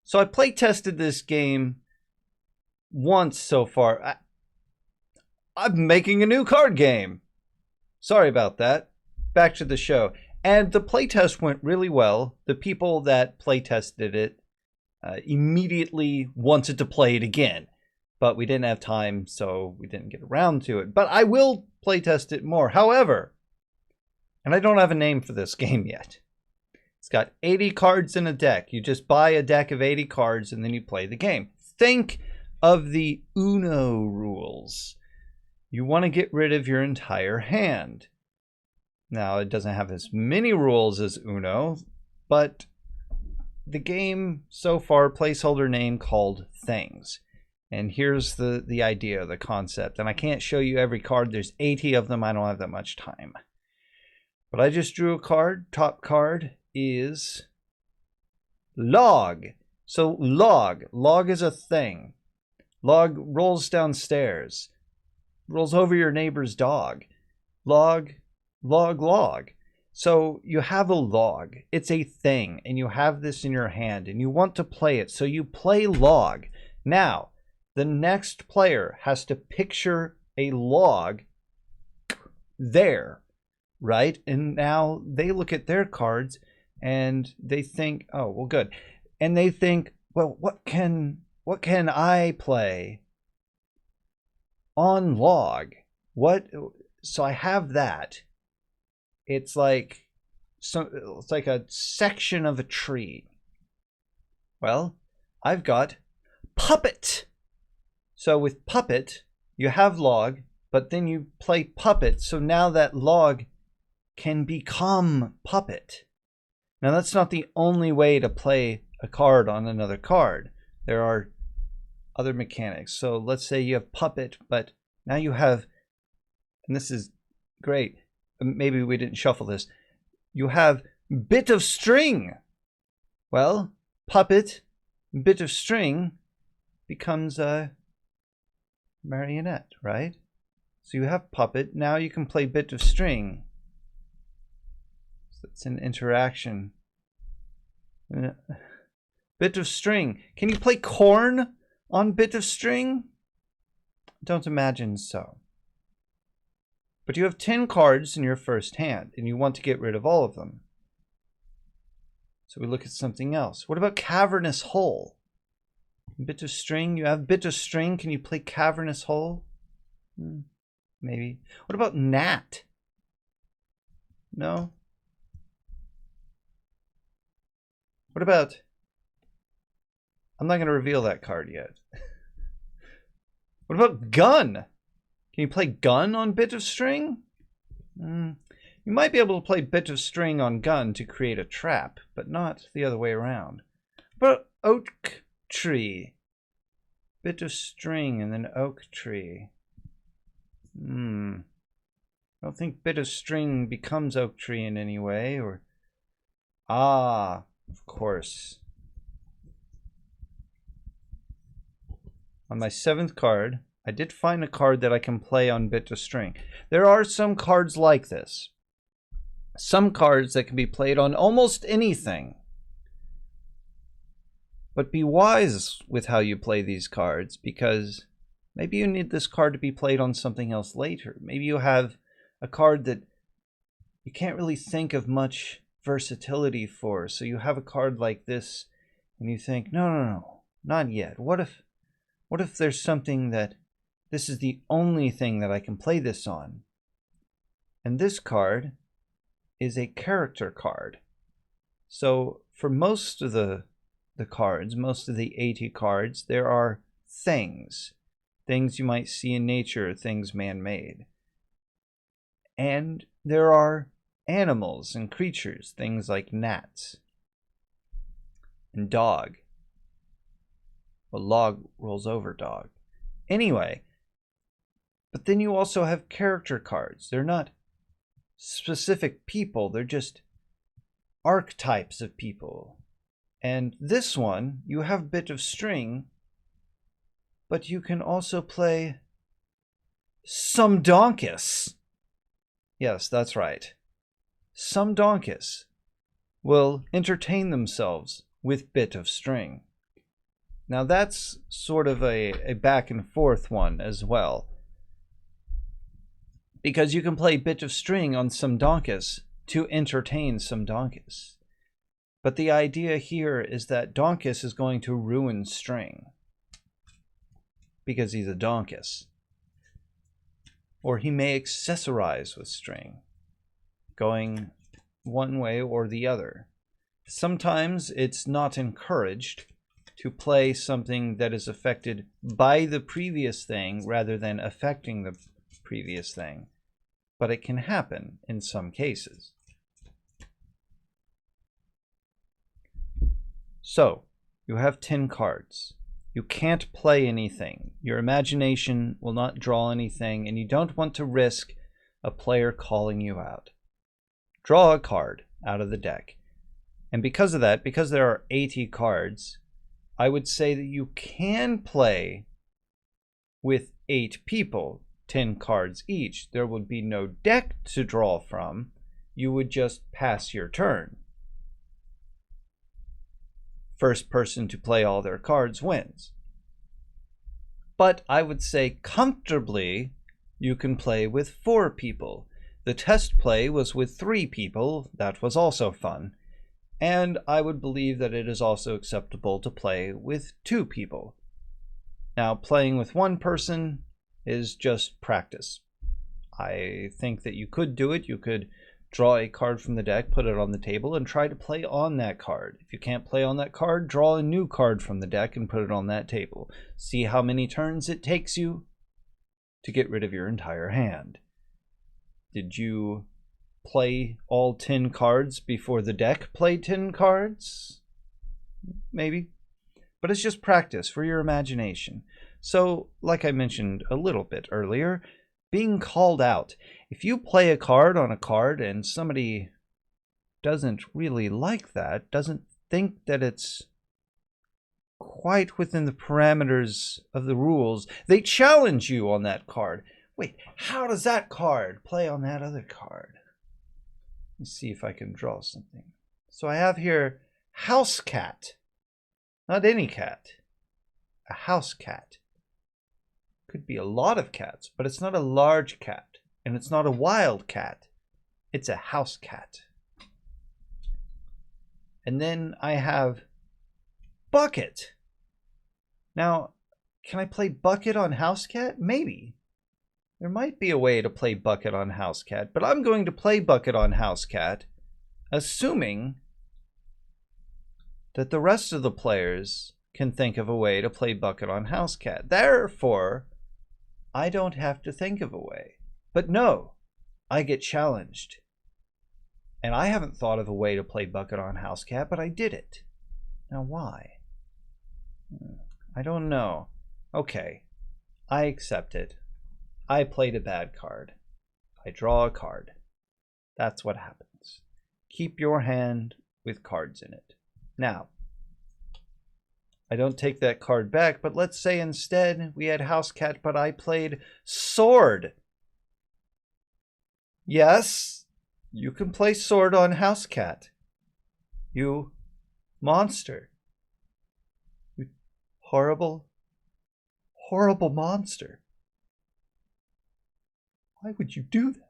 So I play tested this game once so far. I'm making a new card game. Sorry about that. Back to the show. And the playtest went really well. The people that playtested it immediately wanted to play it again. But we didn't have time, so we didn't get around to it. But I will playtest it more. However, and I don't have a name for this game yet. It's got 80 cards in a deck. You just buy a deck of 80 cards and then you play the game. Think of the Uno rules. You want to get rid of your entire hand. Now, it doesn't have as many rules as Uno, but the game so far, placeholder name called Things. And here's the idea, the concept. And I can't show you every card. There's 80 of them. I don't have that much time. But I just drew a card. Top card is Log. So Log. Log is a thing. Log rolls downstairs. Rolls over your neighbor's dog. Log, log, log. So you have a log. It's a thing. And you have this in your hand. And you want to play it. So you play Log. Now, the next player has to picture a log there, right? And now they look at their cards and they think, oh, well, good. And they think, well, what can I play on log? So I have that. It's like a section of a tree. Well, I've got Puppet. So with Puppet, you have log, but then you play Puppet. So now that log can become Puppet. Now that's not the only way to play a card on another card. There are other mechanics. So let's say you have Puppet, but now you have, and this is great. Maybe we didn't shuffle this. You have Bit of String. Well, Puppet, Bit of String becomes a marionette, right? So you have Puppet. Now you can play Bit of String. So it's an interaction. Bit of String. Can you play Corn on Bit of String? Don't imagine so. But you have 10 cards in your first hand, and you want to get rid of all of them. So we look at something else. What about Cavernous Hole? Bit of String. You have Bit of String. Can you play Cavernous Hole? Maybe. What about Gnat? No? What about... I'm not going to reveal that card yet. What about Gun? Can you play Gun on Bit of String? You might be able to play Bit of String on Gun to create a trap, but not the other way around. But Oak Tree. Bit of String and then Oak Tree. I don't think Bit of String becomes Oak Tree in any way, or... Ah, of course. On my 7th card, I did find a card that I can play on Bit of String. There are some cards like this. Some cards that can be played on almost anything. But be wise with how you play these cards, because maybe you need this card to be played on something else later. Maybe you have a card that you can't really think of much versatility for. So you have a card like this and you think, no, not yet. What if there's something that this is the only thing that I can play this on? And this card is a character card. So for most of the cards, most of the 80 cards, there are things. Things you might see in nature, things man-made. And there are animals and creatures, things like gnats and dog. A log rolls over dog. Anyway, but then you also have character cards. They're not specific people, they're just archetypes of people. And this one, you have Bit of String, but you can also play some Donkus. Yes, that's right. Some Donkus will entertain themselves with Bit of String. Now that's sort of a back and forth one as well. Because you can play Bit of String on some donkus to entertain some donkus. But the idea here is that donkus is going to ruin String. Because he's a donkus. Or he may accessorize with String, going one way or the other. Sometimes it's not encouraged to play something that is affected by the previous thing rather than affecting the previous thing. But it can happen in some cases. So, you have 10 cards. You can't play anything. Your imagination will not draw anything, and you don't want to risk a player calling you out. Draw a card out of the deck. And because of that, because there are 80 cards, I would say that you can play with 8 people, 10 cards each. There would be no deck to draw from. You would just pass your turn. First person to play all their cards wins. But I would say comfortably you can play with 4 people. The test play was with 3 people. That was also fun. And I would believe that it is also acceptable to play with 2 people. Now, playing with 1 person is just practice. I think that you could do it. You could draw a card from the deck, put it on the table, and try to play on that card. If you can't play on that card, draw a new card from the deck and put it on that table. See how many turns it takes you to get rid of your entire hand. Did you play all 10 cards before the deck played 10 cards? Maybe. But it's just practice for your imagination. So, like I mentioned a little bit earlier, being called out. If you play a card on a card and somebody doesn't really like that, doesn't think that it's quite within the parameters of the rules, they challenge you on that card. Wait, how does that card play on that other card? Let's see if I can draw something. So I have here house cat. Not any cat. A house cat. Could be a lot of cats, but it's not a large cat. And it's not a wild cat. It's a house cat. And then I have bucket. Now, can I play bucket on house cat? Maybe. There might be a way to play bucket on house cat, but I'm going to play bucket on house cat, assuming that the rest of the players can think of a way to play bucket on house cat. Therefore, I don't have to think of a way. But no, I get challenged. And I haven't thought of a way to play bucket on house cat, but I did it. Now why? I don't know. Okay, I accept it. I played a bad card. I draw a card. That's what happens. Keep your hand with cards in it. Now, I don't take that card back, but let's say instead we had house cat, but I played sword. Yes, you can play sword on house cat. You monster. You horrible, horrible monster. Why would you do that?